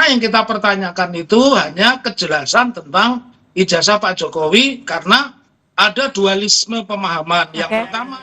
karena yang kita pertanyakan itu hanya kejelasan tentang ijazah Pak Jokowi karena ada dualisme pemahaman. Yang pertama,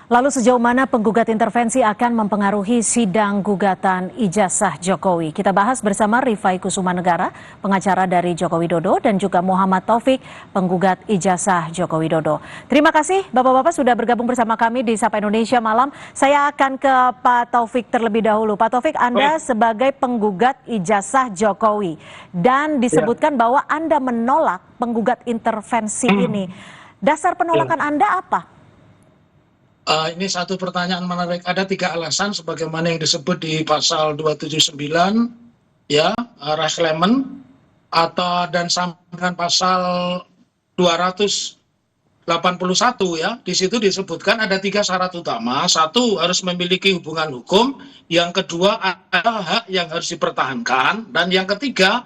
lalu sejauh mana penggugat intervensi akan mempengaruhi sidang gugatan ijazah Jokowi? Kita bahas bersama Rifai Kusumanegara, pengacara dari Joko Widodo, dan juga Muhammad Taufik, penggugat ijazah Joko Widodo. Terima kasih Bapak-Bapak sudah bergabung bersama kami di Sapa Indonesia Malam. Saya akan ke Pak Taufik terlebih dahulu. Pak Taufik, Anda sebagai penggugat ijazah Jokowi dan disebutkan bahwa Anda menolak penggugat intervensi ini. Dasar penolakan Anda apa? Ini satu pertanyaan menarik. Ada 3 alasan sebagaimana yang disebut di pasal 279 ya, res lemon, atau dan sampai dengan pasal 281 ya. Di situ disebutkan ada 3 syarat utama. 1, harus memiliki hubungan hukum. Yang kedua, ada hak yang harus dipertahankan. Dan yang ketiga,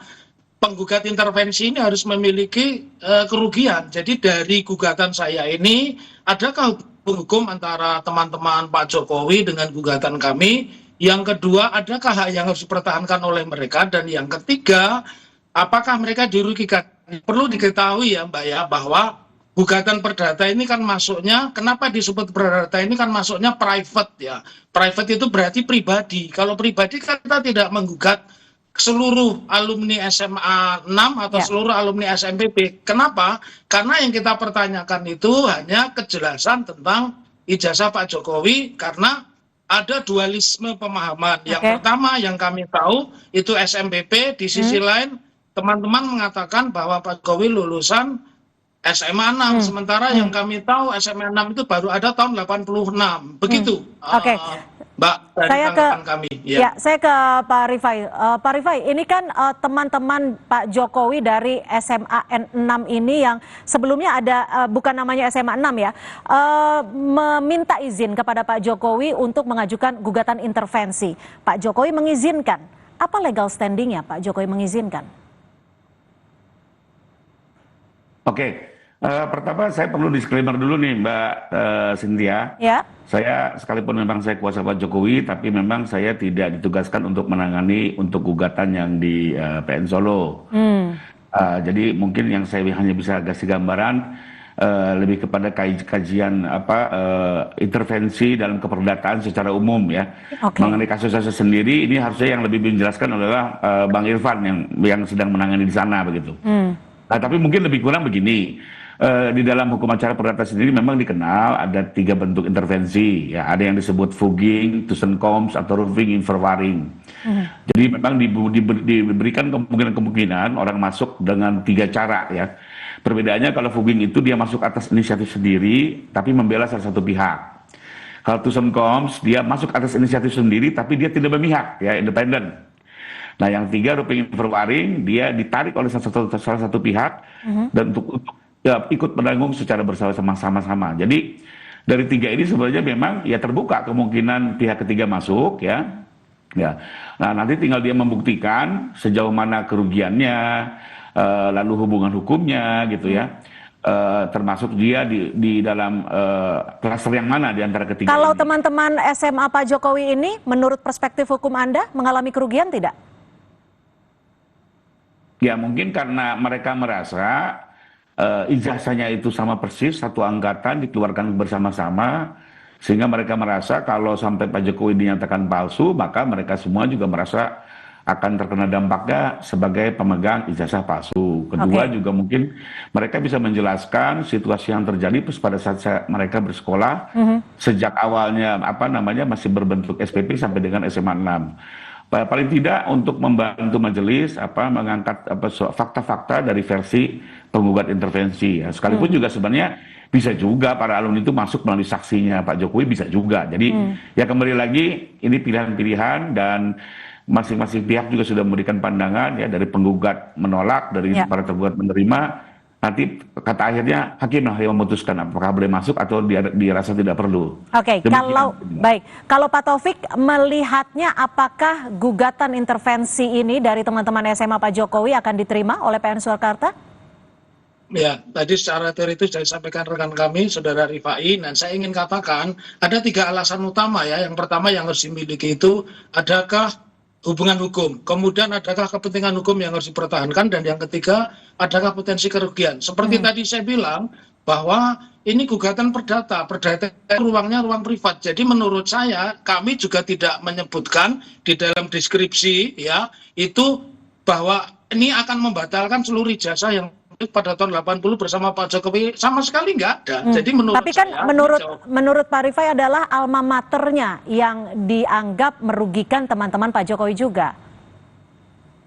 penggugat intervensi ini harus memiliki kerugian. Jadi dari gugatan saya ini, adakah hukum antara teman-teman Pak Jokowi dengan gugatan kami? Yang kedua, adakah hak yang harus dipertahankan oleh mereka? Dan yang ketiga, apakah mereka dirugikan? Perlu diketahui ya Mbak ya, bahwa gugatan perdata ini kan masuknya, kenapa disebut perdata ini kan masuknya private ya. Private itu berarti pribadi. Kalau pribadi kan kita tidak menggugat seluruh alumni SMA 6 atau seluruh alumni SMPB. Kenapa? Karena yang kita pertanyakan itu hanya kejelasan tentang ijazah Pak Jokowi karena ada dualisme pemahaman. Yang pertama yang kami tahu itu SMPB, di sisi lain teman-teman mengatakan bahwa Pak Jokowi lulusan SMA 6, sementara yang kami tahu SMA 6 itu baru ada tahun 86. Begitu. Mbak, saya ke kami. Ya, saya ke Pak Rifai. Pak Rifai, ini kan teman-teman Pak Jokowi dari SMA N6 ini yang sebelumnya ada bukan namanya SMA 6 ya, meminta izin kepada Pak Jokowi untuk mengajukan gugatan intervensi. Pak Jokowi mengizinkan. Apa legal standingnya Pak Jokowi mengizinkan? Oke. Pertama saya perlu disclaimer dulu nih Mbak Cynthia. Ya. Saya sekalipun memang saya kuasa Pak Jokowi, tapi memang saya tidak ditugaskan untuk menangani untuk gugatan yang di PN Solo. Jadi mungkin yang saya hanya bisa kasih gambaran lebih kepada kajian intervensi dalam keperdataan secara umum ya. Mengenai kasus-kasus sendiri ini harusnya yang lebih menjelaskan adalah Bang Irfan yang sedang menangani di sana begitu. Nah, tapi mungkin lebih kurang begini. Di dalam hukum acara perdata sendiri memang dikenal ada 3 bentuk intervensi ya, ada yang disebut fogging, Tussenkoms atau roving infrawaring. Jadi memang diberikan kemungkinan orang masuk dengan 3 cara ya. Perbedaannya kalau fogging itu dia masuk atas inisiatif sendiri tapi membela salah satu pihak. Kalau Tussenkoms dia masuk atas inisiatif sendiri tapi dia tidak memihak ya, independen. Nah yang 3 roving infrawaring dia ditarik oleh salah satu pihak dan untuk ikut menanggung secara bersama-sama. Jadi dari 3 ini sebenarnya memang ya terbuka kemungkinan pihak ketiga masuk ya. Nah nanti tinggal dia membuktikan sejauh mana kerugiannya, lalu hubungan hukumnya gitu ya. Termasuk dia di dalam klaster yang mana di antara ketiga. Kalau teman-teman SMA Pak Jokowi ini menurut perspektif hukum Anda mengalami kerugian tidak? Ya mungkin karena mereka merasa ijazahnya itu sama persis, satu angkatan dikeluarkan bersama-sama, sehingga mereka merasa kalau sampai Pak Jokowi dinyatakan palsu, maka mereka semua juga merasa akan terkena dampaknya sebagai pemegang ijazah palsu. Kedua juga mungkin mereka bisa menjelaskan situasi yang terjadi pada saat mereka bersekolah, sejak awalnya masih berbentuk SPP sampai dengan SMA 6. Paling tidak untuk membantu majelis mengangkat fakta-fakta dari versi penggugat intervensi ya. Sekalipun juga sebenarnya bisa juga para alumni itu masuk melalui saksinya Pak Jokowi, bisa juga. Jadi ya kembali lagi ini pilihan-pilihan dan masing-masing pihak juga sudah memberikan pandangan ya, dari penggugat menolak, dari para tergugat menerima. Nanti kata akhirnya hakim yang memutuskan apakah boleh masuk atau dirasa tidak perlu. Kalau Pak Taufik melihatnya apakah gugatan intervensi ini dari teman-teman SMA Pak Jokowi akan diterima oleh PN Surakarta? Ya, tadi secara teoritis sudah disampaikan rekan kami, Saudara Rifai, dan saya ingin katakan ada 3 alasan utama ya. Yang pertama yang harus dimiliki itu, adakah hubungan hukum. Kemudian adakah kepentingan hukum yang harus dipertahankan, dan yang ketiga adakah potensi kerugian. Seperti tadi saya bilang bahwa ini gugatan perdata ruangnya ruang privat. Jadi menurut saya kami juga tidak menyebutkan di dalam deskripsi ya itu bahwa ini akan membatalkan seluruh ijazah yang pada tahun 80 bersama Pak Jokowi, sama sekali nggak ada. Jadi menurut Tapi kan saya, menurut Pak Rifai adalah alma maternya yang dianggap merugikan teman-teman Pak Jokowi juga.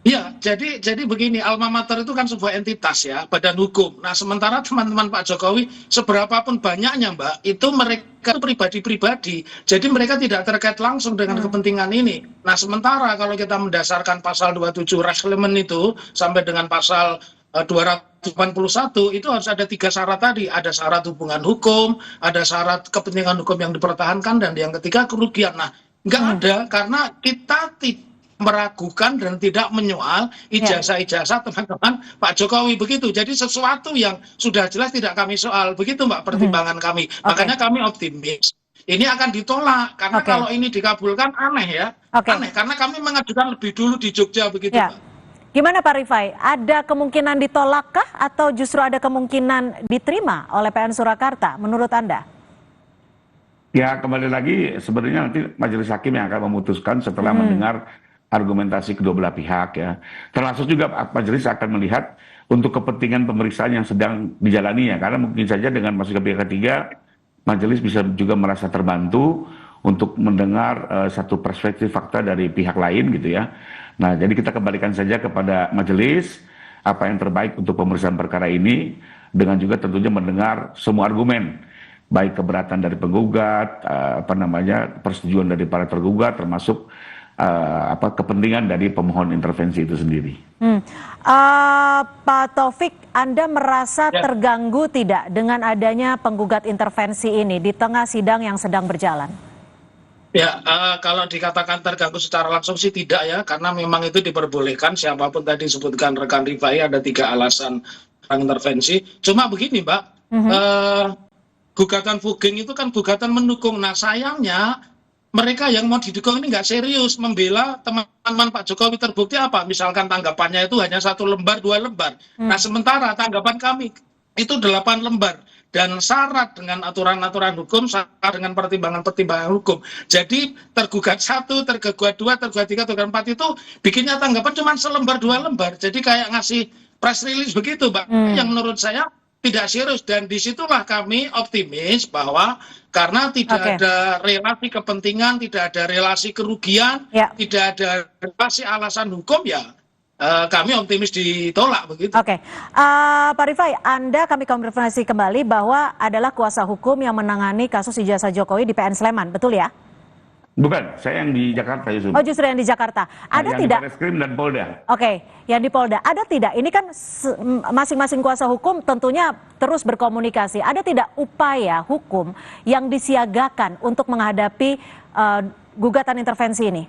ya, jadi begini, alma mater itu kan sebuah entitas ya, badan hukum. Nah, sementara teman-teman Pak Jokowi, seberapapun banyaknya Mbak, itu mereka pribadi-pribadi. Jadi mereka tidak terkait langsung dengan kepentingan ini. Nah, sementara kalau kita mendasarkan pasal 27 Rashleman itu sampai dengan pasal 281 itu harus ada 3 syarat tadi. Ada syarat hubungan hukum, ada syarat kepentingan hukum yang dipertahankan, dan yang ketiga kerugian. Nah, nggak ada, karena kita tidak meragukan dan tidak menyoal ijazah-ijazah teman-teman Pak Jokowi begitu. Jadi sesuatu yang sudah jelas tidak kami soal. Begitu Mbak pertimbangan kami. Makanya kami optimis ini akan ditolak, karena kalau ini dikabulkan aneh ya. Aneh, karena kami mengajukan lebih dulu di Jogja begitu Mbak. Gimana Pak Rifai? Ada kemungkinan ditolakkah atau justru ada kemungkinan diterima oleh PN Surakarta menurut Anda? Ya, kembali lagi sebenarnya nanti majelis hakim yang akan memutuskan setelah mendengar argumentasi kedua belah pihak ya. Termasuk juga majelis akan melihat untuk kepentingan pemeriksaan yang sedang dijalani ya. Karena mungkin saja dengan masuk ke pihak ketiga, majelis bisa juga merasa terbantu untuk mendengar satu perspektif fakta dari pihak lain gitu ya. Nah, jadi kita kembalikan saja kepada majelis apa yang terbaik untuk pemeriksaan perkara ini, dengan juga tentunya mendengar semua argumen, baik keberatan dari penggugat, persetujuan dari para tergugat, termasuk kepentingan dari pemohon intervensi itu sendiri. Pak Taufik, Anda merasa terganggu tidak dengan adanya penggugat intervensi ini di tengah sidang yang sedang berjalan? Ya, kalau dikatakan terganggu secara langsung sih tidak ya, karena memang itu diperbolehkan. Siapapun tadi sebutkan rekan Rifai ada 3 alasan intervensi. Cuma begini Mbak, gugatan Fugeng itu kan gugatan mendukung. Nah sayangnya mereka yang mau didukung ini nggak serius membela teman-teman Pak Jokowi. Terbukti apa? Misalkan tanggapannya itu hanya 1 lembar, 2 lembar. Nah sementara tanggapan kami itu 8 lembar. Dan syarat dengan aturan-aturan hukum, syarat dengan pertimbangan-pertimbangan hukum. Jadi tergugat 1, tergugat 2, tergugat 3, tergugat 4 itu bikinnya tanggapan cuma selembar 2 lembar. Jadi kayak ngasih press release begitu Mbak. Yang menurut saya tidak serius, dan disitulah kami optimis bahwa karena tidak ada relasi kepentingan, tidak ada relasi kerugian, tidak ada relasi alasan hukum ya, kami optimis ditolak begitu. Pak Rifai, Anda kami konfirmasi kembali bahwa adalah kuasa hukum yang menangani kasus ijazah Jokowi di PN Sleman, betul ya? Bukan, saya yang di Jakarta Yusuf. Oh justru yang di Jakarta. Ada yang tidak? Di Barreskrim dan Polda. Yang di Polda. Ada tidak? Ini kan masing-masing kuasa hukum tentunya terus berkomunikasi. Ada tidak upaya hukum yang disiagakan untuk menghadapi gugatan intervensi ini?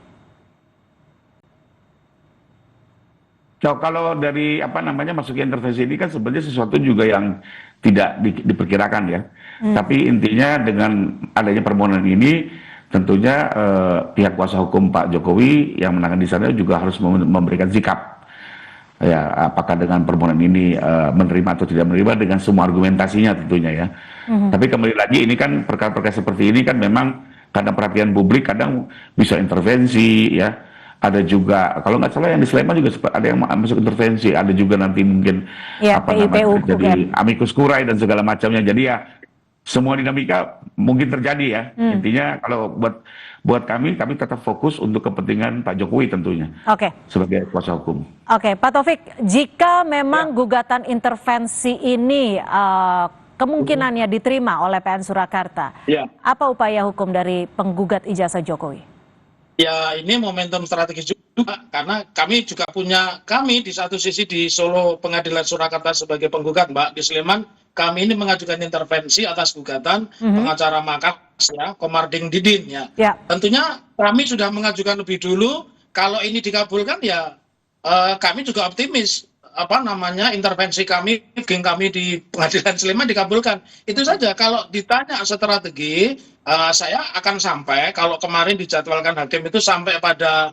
Kalau dari masuknya intervensi ini kan sebenarnya sesuatu juga yang tidak diperkirakan ya. Tapi intinya dengan adanya permohonan ini, tentunya pihak kuasa hukum Pak Jokowi yang menangani di sana juga harus memberikan sikap. Ya, apakah dengan permohonan ini menerima atau tidak menerima dengan semua argumentasinya tentunya ya. Tapi kembali lagi ini kan perkara-perkara seperti ini kan memang karena perhatian publik kadang bisa intervensi ya. Ada juga, kalau nggak salah yang di Sleman juga ada yang masuk intervensi, ada juga nanti mungkin jadi amicus curiae dan segala macamnya. Jadi ya semua dinamika mungkin terjadi ya. Intinya kalau buat kami tetap fokus untuk kepentingan Pak Jokowi tentunya sebagai kuasa hukum. Pak Taufik, jika memang gugatan intervensi ini kemungkinannya diterima oleh PN Surakarta, apa upaya hukum dari penggugat ijazah Jokowi? Ya ini momentum strategis juga, karena kami juga punya, di satu sisi di Solo Pengadilan Surakarta sebagai penggugat Mbak, di Sleman kami ini mengajukan intervensi atas gugatan pengacara Makassar ya, Komarding Didin ya. Tentunya kami sudah mengajukan lebih dulu, kalau ini dikabulkan ya kami juga optimis intervensi kami, geng kami di Pengadilan Sleman dikabulkan. Itu saja. Kalau ditanya strategi, saya akan sampai, kalau kemarin dijadwalkan hakim itu sampai pada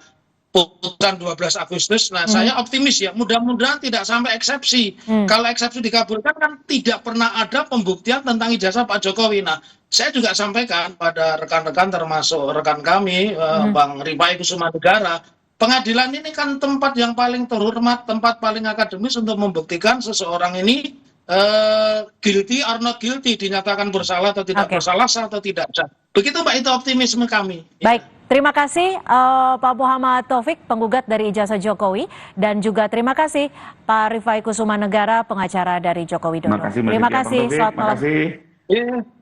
putusan 12 Agustus. Nah, saya optimis ya, mudah-mudahan tidak sampai eksepsi. Kalau eksepsi dikabulkan kan tidak pernah ada pembuktian tentang ijazah Pak Jokowi. Nah, saya juga sampaikan pada rekan-rekan termasuk rekan kami, Bang Rifai Kusumanegara, pengadilan ini kan tempat yang paling terhormat, tempat paling akademis untuk membuktikan seseorang ini guilty or not guilty, dinyatakan bersalah atau tidak bersalah, sah atau tidak sah. Begitu Mbak, itu optimisme kami. Baik, terima kasih Pak Muhammad Taufik, penggugat dari ijazah Jokowi, dan juga terima kasih Pak Rifai Kusumanegara, pengacara dari Joko Widodo. Terima kasih, selamat malam. Terima kasih.